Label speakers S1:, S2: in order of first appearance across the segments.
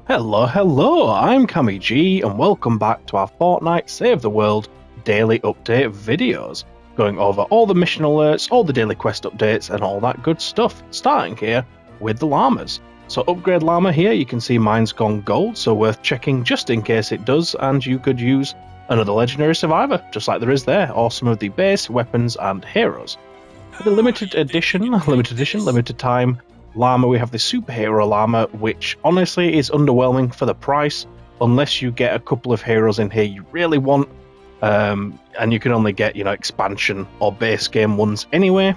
S1: Hello, I'm CammyG and welcome back to our Fortnite Save the World daily update videos, going over all the mission alerts, all the daily quest updates and all that good stuff, starting here with the llamas. So Upgrade Llama here, you can see mine's gone gold, so worth checking just in case it does, and you could use another legendary survivor, just like there is there, or some of the base, weapons and heroes. For the limited time llama, we have the superhero llama, which honestly is underwhelming for the price, unless you get a couple of heroes in here you really want, and you can only get, expansion or base game ones anyway.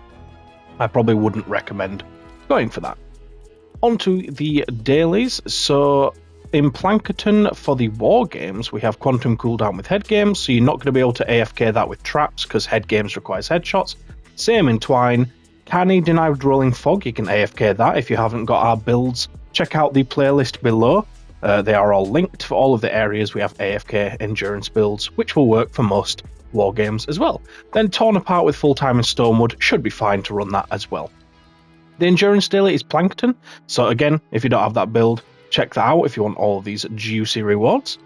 S1: I probably wouldn't recommend going for that. Onto the dailies. So in Plankerton for the war games, we have quantum cooldown with head games, so you're not going to be able to AFK that with traps because head games requires headshots. Same in Twine. Canny denied rolling fog, you can AFK that if you haven't got our builds. Check out the playlist below. They are all linked for all of the areas we have AFK endurance builds, which will work for most war games as well. Then Torn Apart with full time and Stonewood should be fine to run that as well. The endurance daily is Plankton, so again, if you don't have that build, check that out if you want all of these juicy rewards.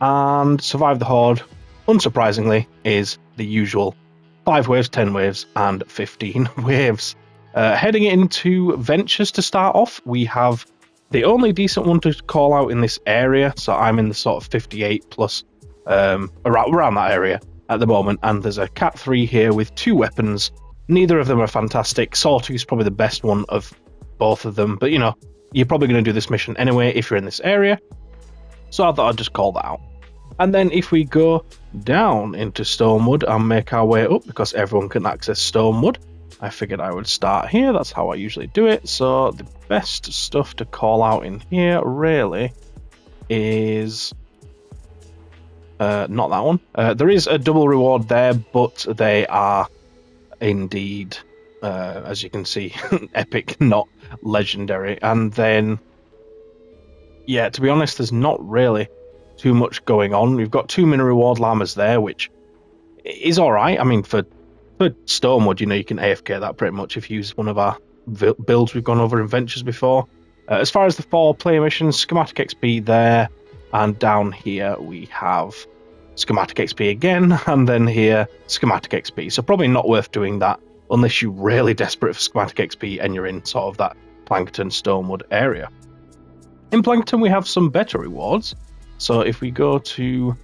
S1: And Survive the Horde, unsurprisingly, is the usual 5 waves, 10 waves, and 15 waves. Heading into Ventures to start off, we have the only decent one to call out in this area, so I'm in the sort of 58 plus, around that area at the moment, and there's a Cat 3 here with 2 weapons. Neither of them are fantastic. Sawtooth is probably the best one of both of them, but you're probably going to do this mission anyway if you're in this area, so I thought I'd just call that out. And then if we go down into Stonewood and make our way up, because everyone can access Stonewood, I figured I would start here. That's how I usually do it. So the best stuff to call out in here really is not that one. There is a double reward there, but they are indeed, as you can see, epic, not legendary. And then, yeah, to be honest, there's not really too much going on. We've got 2 mini reward llamas there, which is all right. I mean, for Stormwood, you can AFK that pretty much if you use one of our builds we've gone over in Ventures before. As far as the 4 player missions, schematic XP there, and down here we have schematic XP again, and then here schematic XP. So probably not worth doing that unless you're really desperate for schematic XP and you're in sort of that Plankton Stonewood area. In Plankton we have some better rewards. So if we go to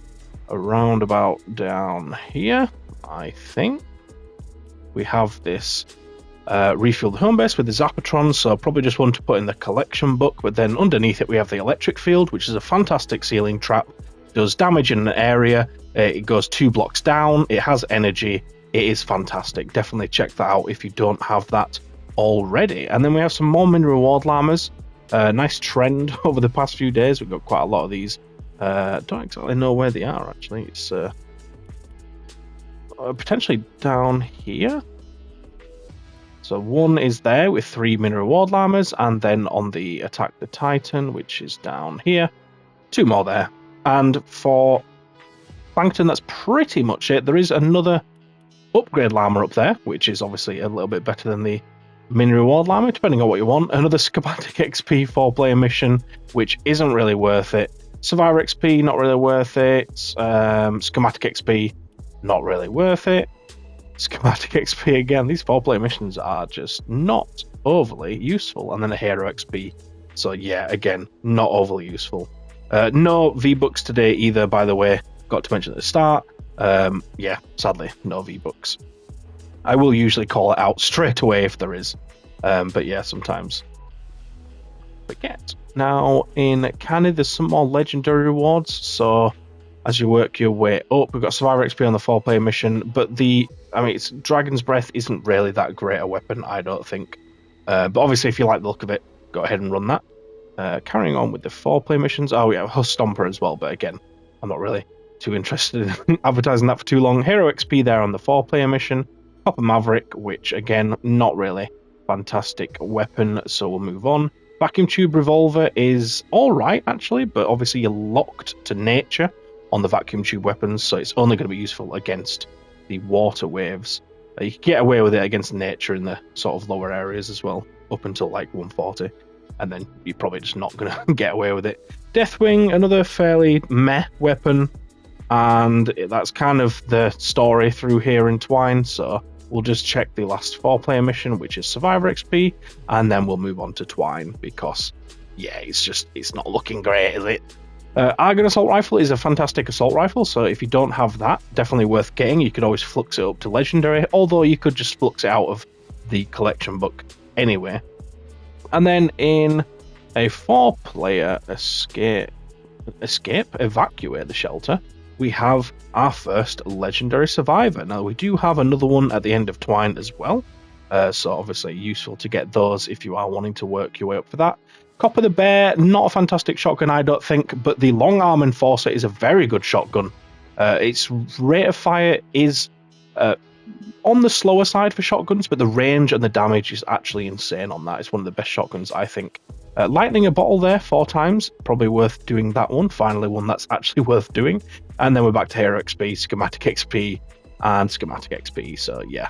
S1: around about down here, I think we have this refuel the home base with the Zappatron, so probably just want to put in the collection book, but then underneath it we have the electric field, which is a fantastic ceiling trap. It does damage in an area, it goes 2 blocks down, it has energy, it is fantastic. Definitely check that out if you don't have that already. And then we have some more mini reward llamas. Nice trend over the past few days, we've got quite a lot of these. Don't exactly know where they are actually. It's potentially down here. So one is there with 3 mini reward llamas, and then on the Attack the Titan, which is down here, 2 more there. And for Plankton, that's pretty much it. There is another Upgrade Llama up there, which is obviously a little bit better than the mini reward llama, depending on what you want. Another schematic XP 4-player mission, which isn't really worth it. Survivor XP, not really worth it. Schematic XP, not really worth it. Schematic XP again. These 4-player missions are just not overly useful. And then a hero XP. So yeah, again, not overly useful. No V-Bucks today either, by the way. Got to mention at the start. Yeah, sadly, no V-Bucks. I will usually call it out straight away if there is. But yeah, sometimes forget. Now, in Canny, there's some more legendary rewards, so as you work your way up, we've got Survivor XP on the 4-player mission, but it's Dragon's Breath isn't really that great a weapon, I don't think. But obviously, if you like the look of it, go ahead and run that. Carrying on with the 4-player missions, we have Husk Stomper as well, but again, I'm not really too interested in advertising that for too long. Hero XP there on the 4-player mission. Copper Maverick, which again, not really fantastic weapon, so we'll move on. Vacuum Tube Revolver is alright actually, but obviously you're locked to nature on the Vacuum Tube weapons, so it's only going to be useful against the water waves. You can get away with it against nature in the sort of lower areas as well, up until like 140. and then you're probably just not going to get away with it. Deathwing, another fairly meh weapon, and that's kind of the story through here in Twine, so we'll just check the last 4-player mission, which is Survivor XP, and then we'll move on to Twine, because, yeah, it's not looking great, is it? Argon Assault Rifle is a fantastic assault rifle, so if you don't have that, definitely worth getting. You could always flux it up to Legendary, although you could just flux it out of the collection book anyway. And then in a 4-player evacuate the shelter, we have our first Legendary Survivor. Now, we do have another one at the end of Twine as well, so obviously useful to get those if you are wanting to work your way up for that. Copper the Bear, not a fantastic shotgun, I don't think, but the Long Arm Enforcer is a very good shotgun. Its rate of fire is on the slower side for shotguns, but the range and the damage is actually insane on that. It's one of the best shotguns, I think. Lightning a bottle there 4 times, probably worth doing that one. Finally, one that's actually worth doing. And then we're back to Hero XP, Schematic XP, and Schematic XP, so yeah.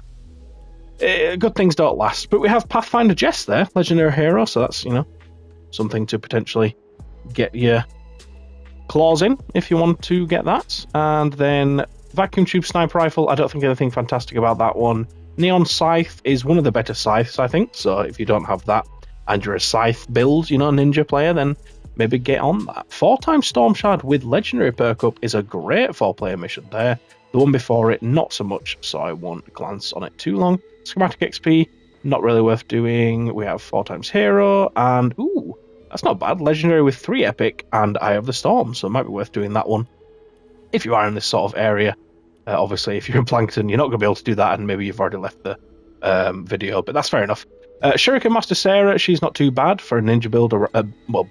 S1: Good things don't last, but we have Pathfinder Jess there, Legendary Hero, so that's, something to potentially get your claws in if you want to get that. And then Vacuum Tube Sniper Rifle, I don't think anything fantastic about that one. Neon Scythe is one of the better scythes, I think, so if you don't have that and you're a scythe build, ninja player, then maybe get on that. 4-time Storm Shard with Legendary perk up is a great 4-player mission there. The one before it, not so much, so I won't glance on it too long. Schematic XP, not really worth doing. We have 4 times Hero, and ooh, that's not bad. Legendary with 3 Epic and Eye of the Storm, so it might be worth doing that one if you are in this sort of area. Obviously, if you're in Plankton, you're not going to be able to do that, and maybe you've already left the video, but that's fair enough. Shuriken Master Sarah, she's not too bad for a ninja build,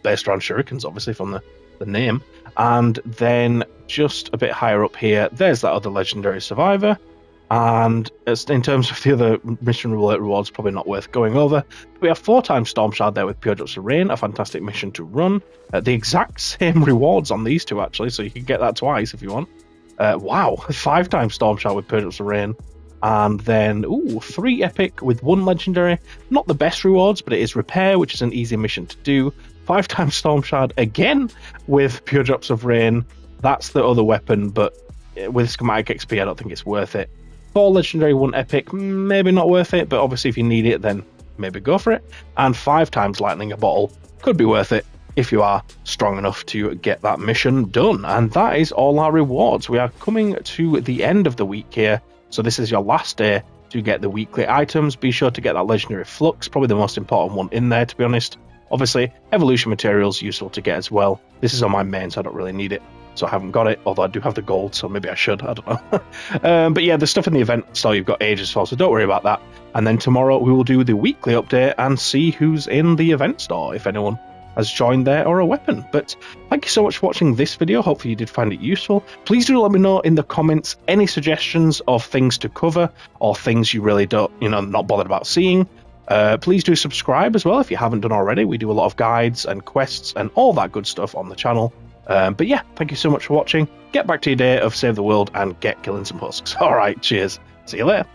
S1: based around shurikens, obviously, from the name. And then just a bit higher up here, there's that other Legendary Survivor. And in terms of the other mission rewards, probably not worth going over. We have 4 times Storm Shard there with Pure Drops of Rain, a fantastic mission to run. The exact same rewards on these two, actually, so you can get that twice if you want. Wow, 5 times Storm Shard with Pure Drops of Rain. And then, 3 Epic with 1 Legendary. Not the best rewards, but it is Repair, which is an easy mission to do. 5 times Storm Shard, again, with Pure Drops of Rain. That's the other weapon, but with Schematic XP, I don't think it's worth it. 4 Legendary, 1 Epic, maybe not worth it, but obviously if you need it, then maybe go for it. And 5 times Lightning a Bottle, could be worth it if you are strong enough to get that mission done. And that is all our rewards. We are coming to the end of the week here, so this is your last day to get the weekly items. Be sure to get that Legendary Flux, probably the most important one in there, to be honest. Obviously, Evolution Materials useful to get as well. This is on my main, so I don't really need it. So I haven't got it, although I do have the gold, so maybe I should, I don't know. But yeah, the stuff in the event store you've got ages for, so don't worry about that. And then tomorrow we will do the weekly update and see who's in the event store, if anyone has joined there or a weapon. But thank you so much for watching this video. Hopefully you did find it useful. Please do let me know in the comments any suggestions of things to cover or things you really don't, not bothered about seeing. Please do subscribe as well if you haven't done already. We do a lot of guides and quests and all that good stuff on the channel. But yeah, thank you so much for watching. Get back to your day of Save the World and get killing some husks. Alright, cheers. See you later.